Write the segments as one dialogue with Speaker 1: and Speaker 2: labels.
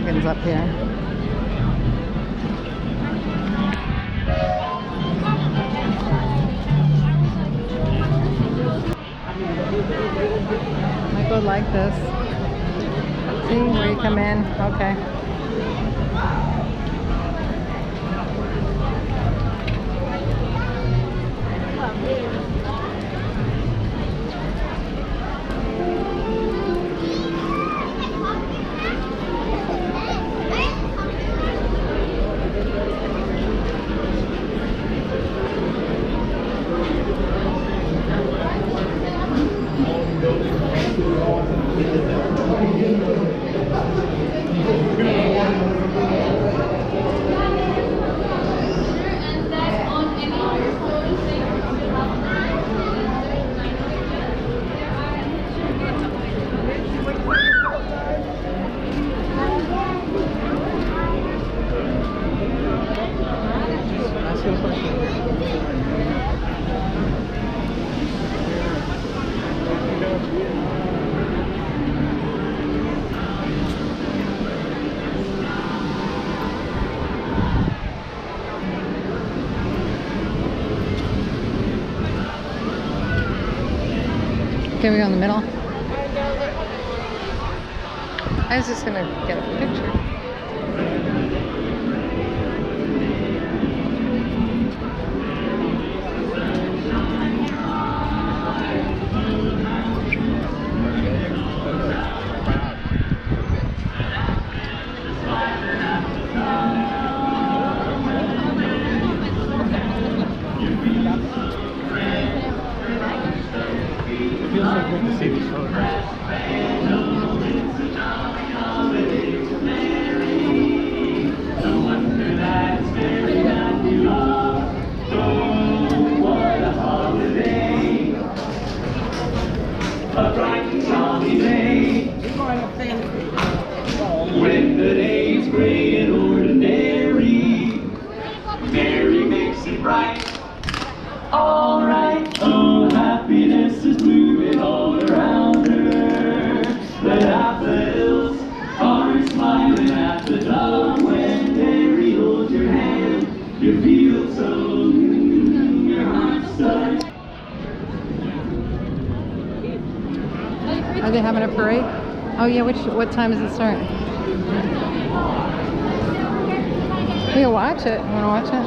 Speaker 1: Mexicans up here. Might go like this. See where you come in? Okay. Can we go in the middle? I was just gonna get a picture.
Speaker 2: Feels so good to see these photographs.
Speaker 3: A bright and sunny day, when the day's gray and ordinary, Mary makes it right. All right, oh, happiness is blooming all around her. The daffodils are smiling at the dawn. When Mary holds your hand, you feel so good, your heart's touched.
Speaker 1: Are they having a parade? Oh yeah, what time does it start? We can watch it. You wanna watch it?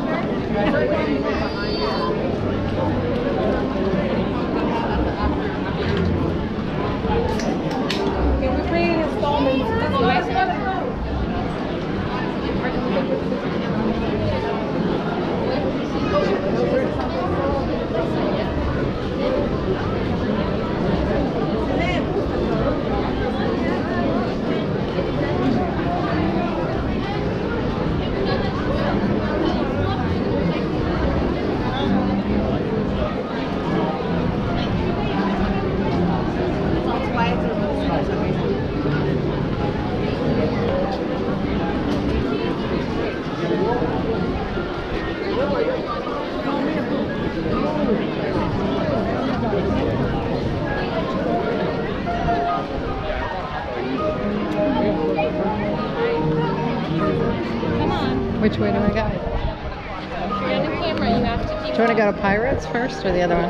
Speaker 1: Which way do I go?
Speaker 4: If you're on the camera, you have to keep.
Speaker 1: Do you want to go to Pirates first or the other one?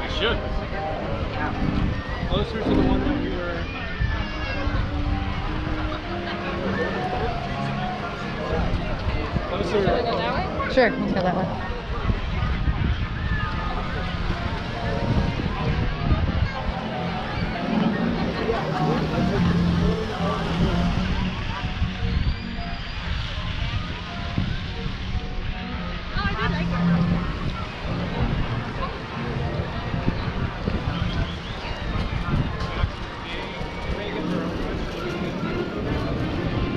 Speaker 2: We should. Closer to the one that we were. Closer.
Speaker 4: Should we go that way?
Speaker 1: Sure, let's go that way.
Speaker 4: Oh, I did like it.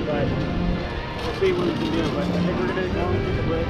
Speaker 2: But we'll see what we can do. But I think we're gonna go into the break.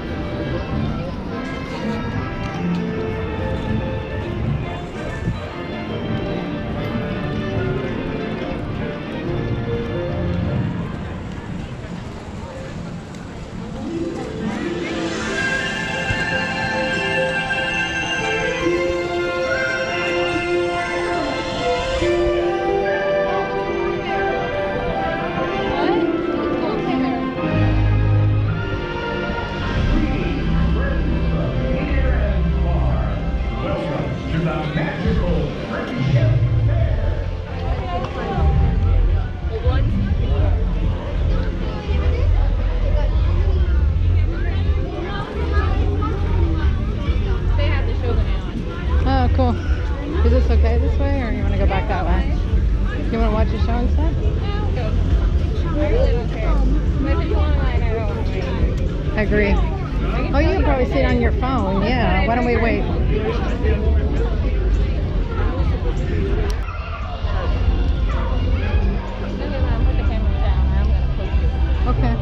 Speaker 1: watch a show instead?
Speaker 4: I really don't care. But if you want to, I don't want to.
Speaker 1: I agree. Oh, you can probably see it on your phone. Yeah. Why don't we wait?
Speaker 4: Put the camera down. I'm going to put you.
Speaker 1: Okay.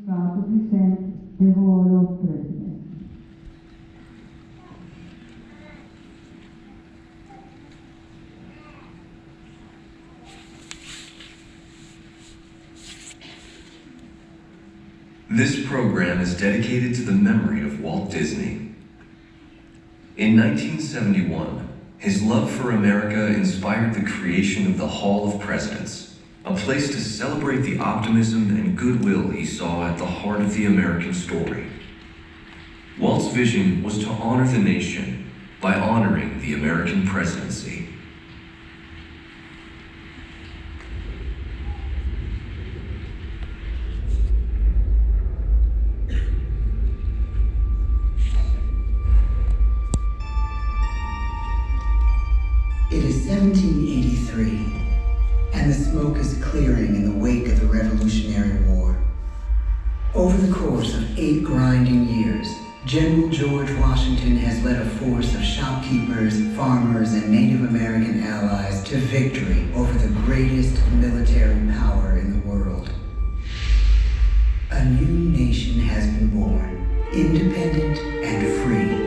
Speaker 5: Stato presente ruolo presidente.
Speaker 6: This program is dedicated to the memory of Walt Disney. In 1971, his love for America inspired the creation of the Hall of Presidents, a place to celebrate the optimism and goodwill he saw at the heart of the American story. Walt's vision was to honor the nation by honoring the American presidency.
Speaker 7: It is 1783, and the smoke is clearing in the wake of the Revolutionary War. Over the course of 8 grinding years, General George Washington has led a force of shopkeepers, farmers, and Native American allies to victory over the greatest military power in the world. A new nation has been born, independent and free.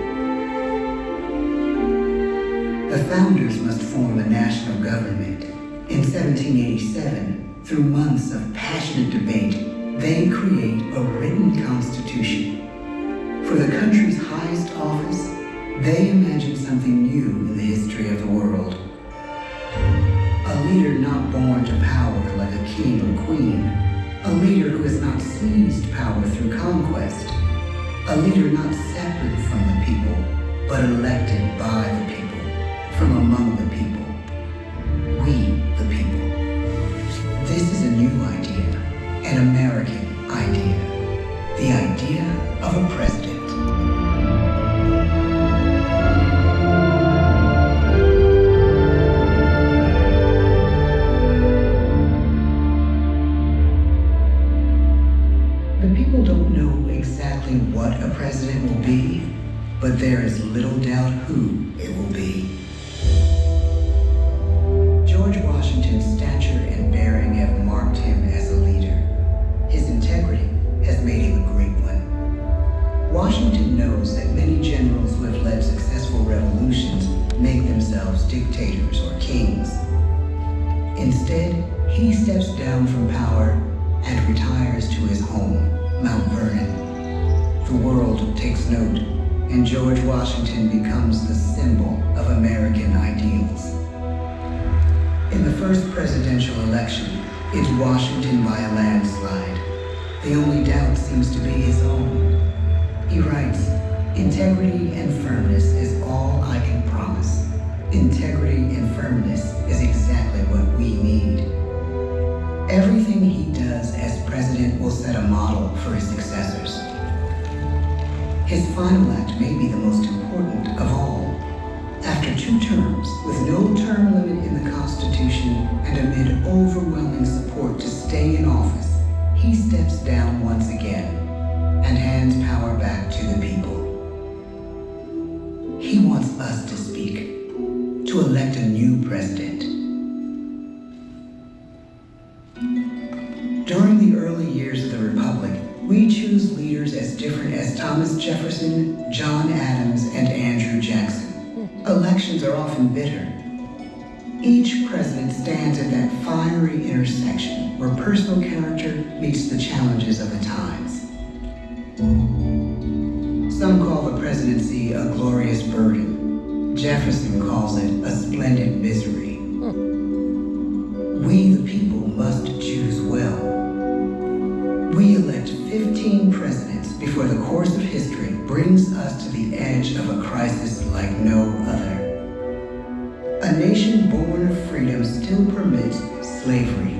Speaker 7: The founders must form a national government. In 1787, through months of passionate debate, they create a written constitution. For the country's highest office, they imagine something new in the history of the world. A leader not born to power like a king or queen. A leader who has not seized power through conquest. A leader not separate from the people, but elected by the people, from among the people. We, the people. This is a new idea, an American idea. The idea of a president. exactly what a president will be, but there is little doubt who it will be. George Washington's stature and bearing have marked him as a leader. His integrity has made him a great one. Washington knows that many generals who have led successful revolutions make themselves dictators or kings. Instead, he steps down from power and retires to his home, Mount Vernon. The world takes note, and George Washington becomes the symbol of American ideals. In the first presidential election, it's Washington by a landslide. The only doubt seems to be his own. He writes, "Integrity and firmness is all I can promise. Integrity and firmness is exactly what we need." Everything he does as president will set a model for his successors. His final act may be the most important of all. After 2 terms, with no term limit in the Constitution and amid overwhelming support to stay in office, he steps down once again and hands power back to the people. He wants us to speak, to elect a new president. During the early years of the Republic, we choose leaders as different as Thomas Jefferson, John Adams, and Andrew Jackson. Elections are often bitter. Each president stands at that fiery intersection where personal character meets the challenges of the times. Some call the presidency a glorious burden. Jefferson calls it a splendid misery. We, the people, must choose well. We elect 15 presidents before the course of history brings us to the edge of a crisis like no other. A nation born of freedom still permits slavery.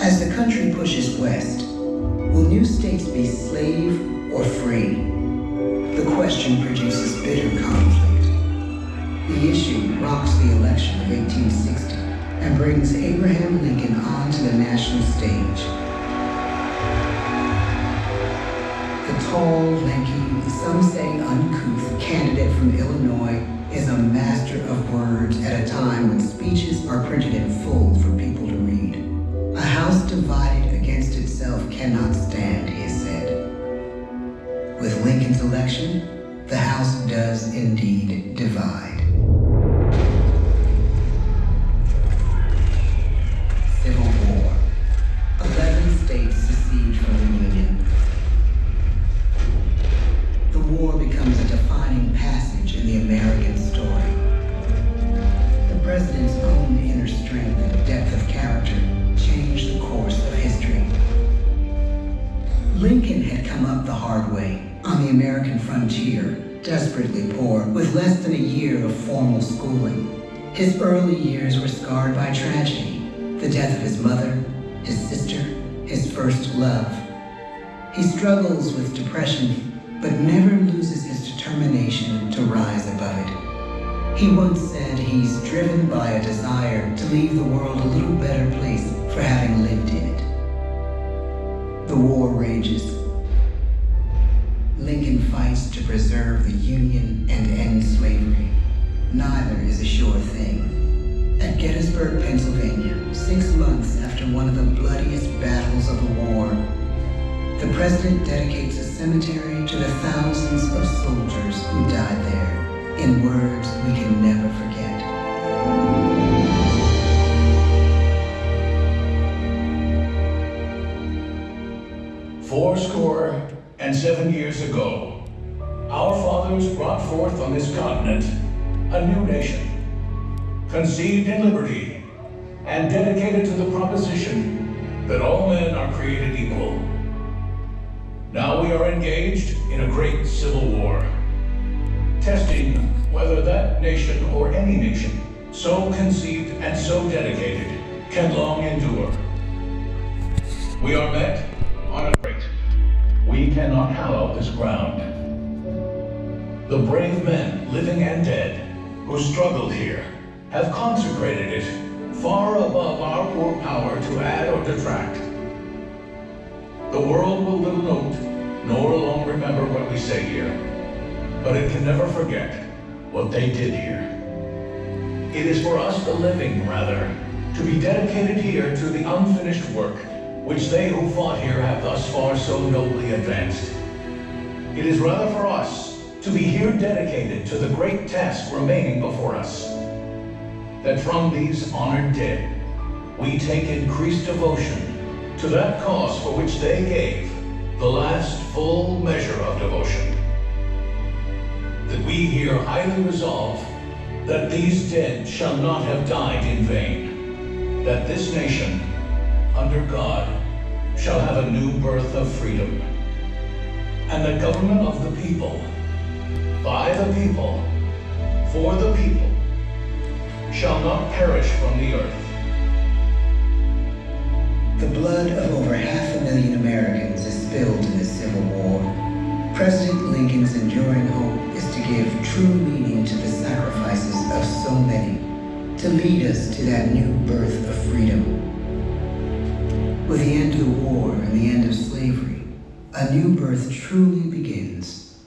Speaker 7: As the country pushes west, will new states be slave or free? The question produces bitter conflict. The issue rocks the election of 1860 and brings Abraham Lincoln onto the national stage. The tall, lanky, some say uncouth candidate from Illinois is a master of words at a time when speeches are printed in full for people to read. A house divided against itself cannot stand, he said. With Lincoln's election, the House does indeed divide. Civil War. 11 states secede from the Union. The war becomes a defining passage in the American story. The president's own inner strength and depth of character changed the course of history. Lincoln had come up the hard way on the American frontier, desperately poor, with less than a year of formal schooling. His early years were scarred by tragedy, the death of his mother, his sister, his first love. He struggles with depression, but never loses his determination to rise above it. He once said he's driven by a desire to leave the world a little better place for having lived in it. The war rages. Lincoln fights to preserve the Union and end slavery. Neither is a sure thing. At Gettysburg, Pennsylvania, 6 months after one of the bloodiest battles of the war, the president dedicates a cemetery to the thousands of soldiers who died there, in words we can never forget.
Speaker 8: Fourscore and 7 years ago, our fathers brought forth on this continent a new nation, conceived in liberty and dedicated to the proposition that all men are created equal. Now we are engaged in a great civil war, testing whether that nation or any nation so conceived and so dedicated can long endure. We are met on a great. We cannot hallow this ground. The brave men, living and dead, who struggled here, have consecrated it far above our poor power to add or detract. The world will little note, nor long remember what we say here, but it can never forget what they did here. It is for us, the living, rather, to be dedicated here to the unfinished work which they who fought here have thus far so nobly advanced. It is rather for us to be here dedicated to the great task remaining before us, that from these honored dead we take increased devotion to that cause for which they gave the last full measure of devotion. That we here highly resolve that these dead shall not have died in vain, that this nation, under God, shall have a new birth of freedom, and the government of the people, by the people, for the people, shall not perish from the earth.
Speaker 7: The blood of over 500,000 Americans is spilled in the Civil War. President Lincoln's enduring hope is to give true meaning to the sacrifices of so many, to lead us to that new birth of freedom. With the end of the war and the end of slavery, a new birth truly begins.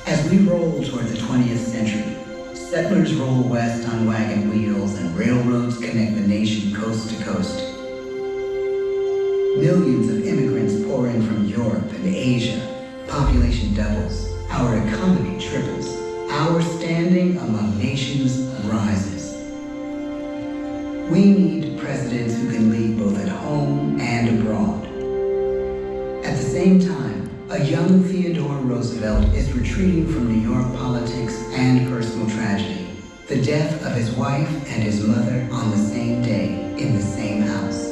Speaker 7: As we roll toward the 20th century, settlers roll west on wagon wheels and railroads connect the nation coast to coast. Millions of immigrants pour in from Europe and Asia. Population doubles. Our economy triples. Our standing among nations rises. We need presidents who can lead both at home and abroad. At the same time, a young Theodore Roosevelt is retreating from New York politics and personal tragedy. The death of his wife and his mother on the same day in the same house.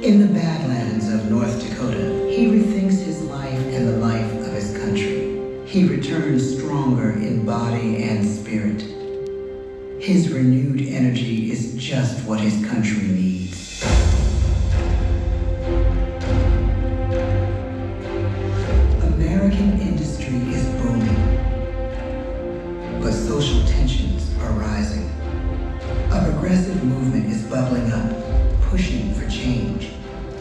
Speaker 7: In the Badlands of North Dakota, he rethinks his life and the life of his country. He returns stronger in body and spirit. His renewed energy is just what his country needs. American industry is booming, but social tensions are rising. A progressive movement is bubbling up, pushing for change,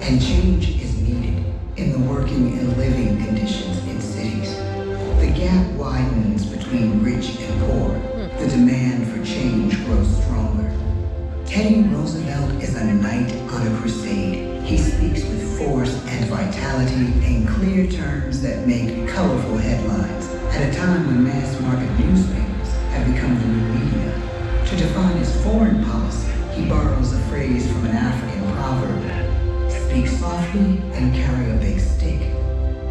Speaker 7: and change is needed in the working and living conditions in cities. The gap widens between rich and poor. The demand for change grows stronger. Teddy Roosevelt is a knight on a crusade. He speaks with force and vitality in clear terms that make colorful headlines at a time when mass market newspapers have become the new media. To define his foreign policy, he borrows a phrase from an African proverb: speak softly and carry a big stick.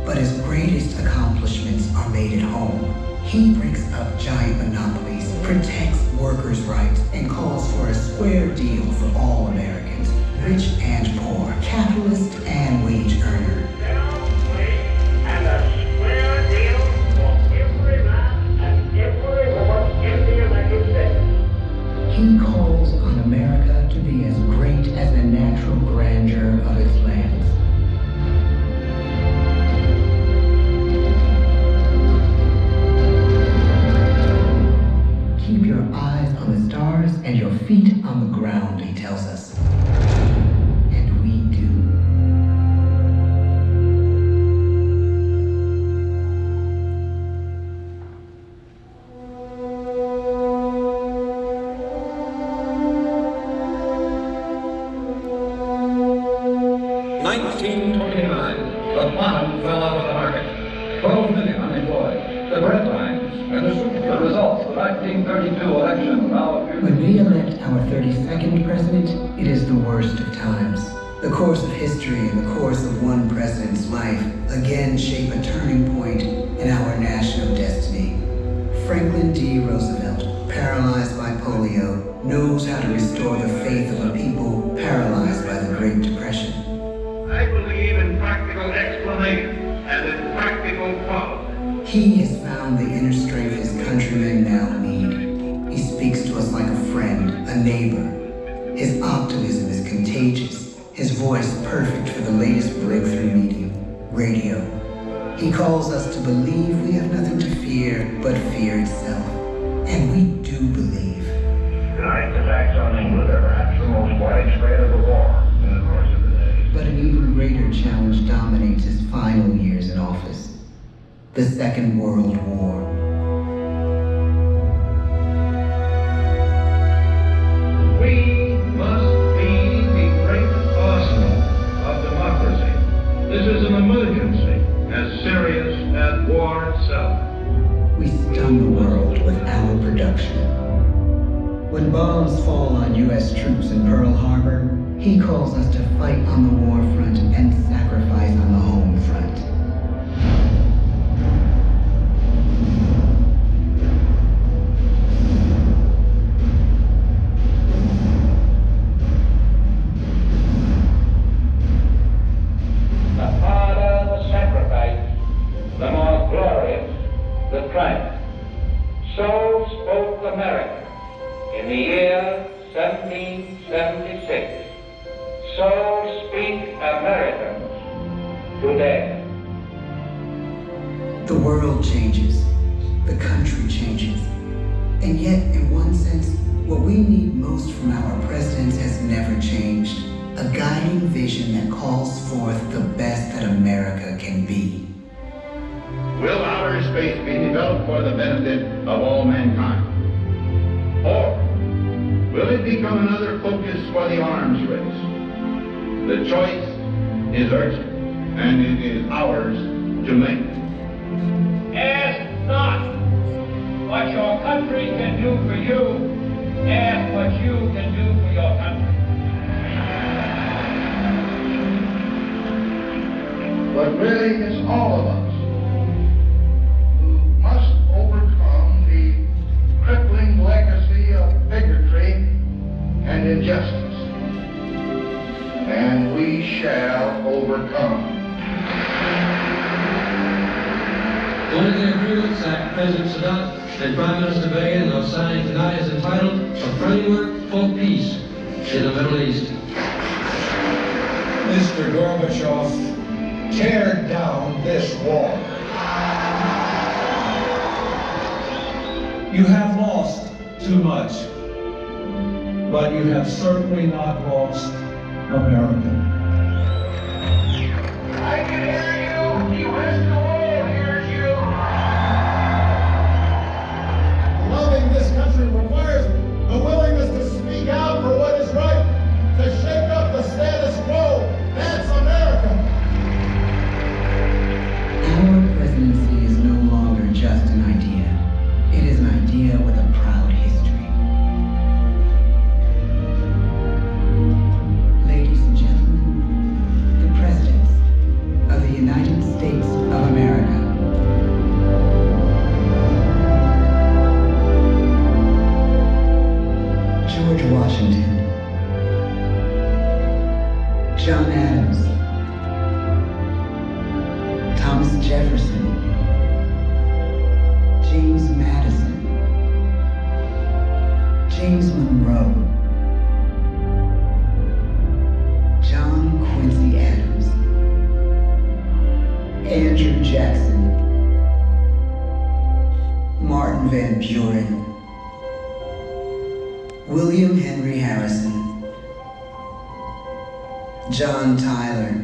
Speaker 7: But his greatest accomplishments are made at home. He breaks up giant monopolies, protects workers' rights, and calls for a square deal for all Americans, rich and poor, capitalist and wage earner.
Speaker 9: And a square deal for every man and every woman in the United States.
Speaker 7: He calls on America to be as great as the natural grandeur of its lands. Keep your eyes on the stars and your feet on the ground, he tells us. And we do.
Speaker 10: The bottom fell out of the market. 12 million unemployed. The bread lines and the soup. The results of the 1932 election now appear.
Speaker 7: When we elect our 32nd president, it is the worst of times. The course of history and the course of one president's life again shape a turning point in our national destiny. Franklin D. Roosevelt, paralyzed by polio, knows how to restore the faith of a people paralyzed by the Great Depression.
Speaker 9: I believe in practical explanation and in practical policy.
Speaker 7: He has found the inner strength his countrymen now need. He speaks to us like a friend, a neighbor. His optimism is contagious, his voice perfect for the latest breakthrough medium, radio. He calls us to believe we have nothing to fear but fear itself. And we do believe.
Speaker 9: Tonight's attacks on England are perhaps the most widespread of the war.
Speaker 7: But an even greater challenge dominates his final years in office: the Second World War.
Speaker 10: We must be the great arsenal of democracy. This is an emergency as serious as war itself.
Speaker 7: We stun the world with our production. When bombs fall on U.S. troops in Pearl Harbor, he calls us to fight on the war front and sacrifice on the home front.
Speaker 10: The harder the sacrifice, the more glorious the triumph. So spoke America in the year 1776. So speak Americans today.
Speaker 7: The world changes, the country changes, and yet, in one sense, what we need most from our presidents has never changed: a guiding vision that calls forth the best that America can be.
Speaker 11: Will outer space be developed for the benefit of all mankind? Or will it become another focus for the arms race? The choice is urgent, and it is ours to make.
Speaker 9: Ask not what your country can do for you. Ask what you can do for your country.
Speaker 11: But really, it's all of us who must overcome the crippling legacy of bigotry and injustice. And we shall overcome.
Speaker 12: One of the agreements that President Sadat and Prime Minister Begin are signing tonight is entitled A Framework for Peace in the Middle East.
Speaker 8: Mr. Gorbachev, tear down this wall. You have lost too much, but you have certainly not lost America.
Speaker 9: I can hear you. The rest of the world hears you.
Speaker 13: Loving this country requires the willingness to speak out for what is right, to shake up the status quo. That's America.
Speaker 7: Our presidency is no longer just an idea. It is an idea with a proud history. Ladies and gentlemen, the presidents of the United States of America. George Washington, John Adams, Thomas Jefferson, James Madison, James Monroe, John Quincy Adams, Andrew Jackson, Martin Van Buren, William Henry Harrison, John Tyler,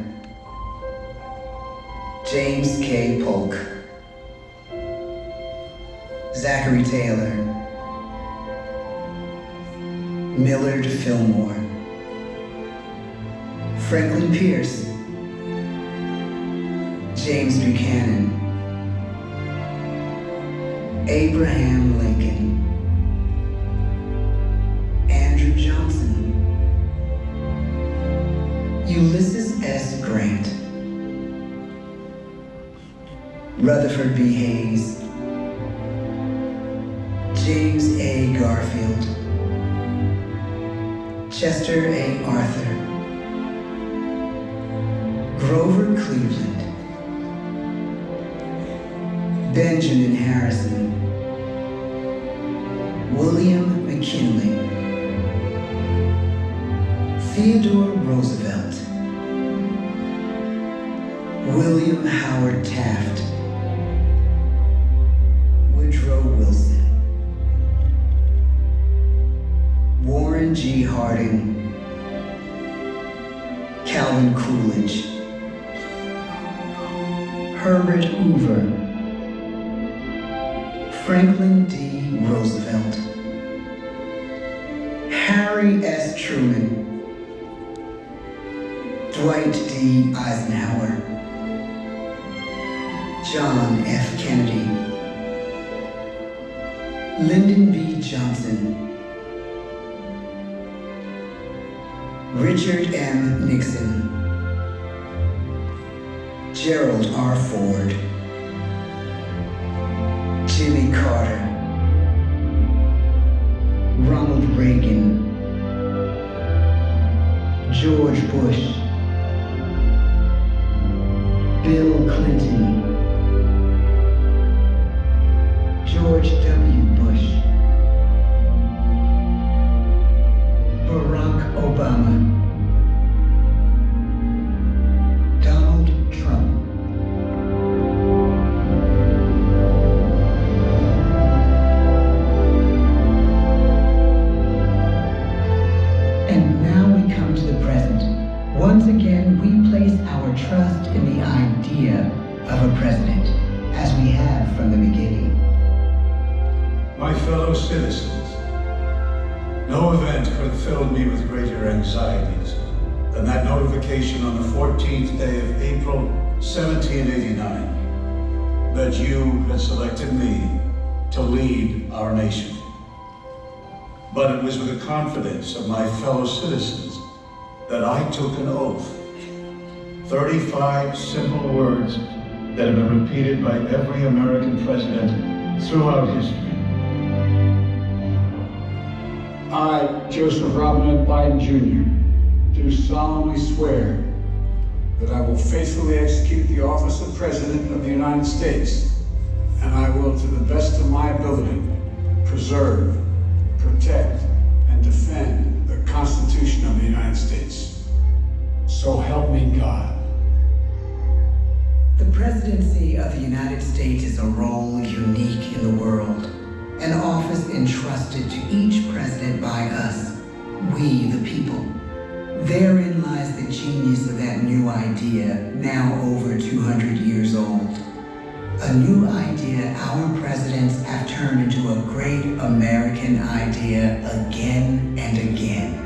Speaker 7: James K. Polk, Zachary Taylor, Millard Fillmore, Franklin Pierce, James Buchanan, Abraham Lincoln, Andrew Johnson, Ulysses S. Grant, Rutherford B. Hayes, James A. Garfield, Chester A. Arthur, Grover Cleveland, Benjamin Harrison, William McKinley, Theodore Roosevelt, William Howard Taft, Woodrow Wilson, Warren G. Harding, Calvin Coolidge, Herbert Hoover, Franklin D. Roosevelt, Harry S. Truman, Dwight D. Eisenhower, John F. Kennedy, Lyndon B. Johnson, Richard M. Nixon, Gerald R. Ford, Jimmy Carter, Ronald Reagan, George Bush, Bill Clinton, George W. Bush, Barack Obama, Donald Trump. And now we come to the present. Once again, we place our trust in the idea of a president, as we have from the beginning.
Speaker 8: My fellow citizens, no event could have filled me with greater anxieties than that notification on the 14th day of April, 1789, that you had selected me to lead our nation. But it was with the confidence of my fellow citizens that I took an oath. 35 simple words that have been repeated by every American president throughout history.
Speaker 14: I, Joseph Robinette Biden Jr., do solemnly swear that I will faithfully execute the office of President of the United States, and I will, to the best of my ability, preserve, protect, and defend the Constitution of the United States. So help me God.
Speaker 7: The presidency of the United States is a role unique in the world, an office entrusted to each president by us, we the people. Therein lies the genius of that new idea, now over 200 years old. A new idea our presidents have turned into a great American idea again and again.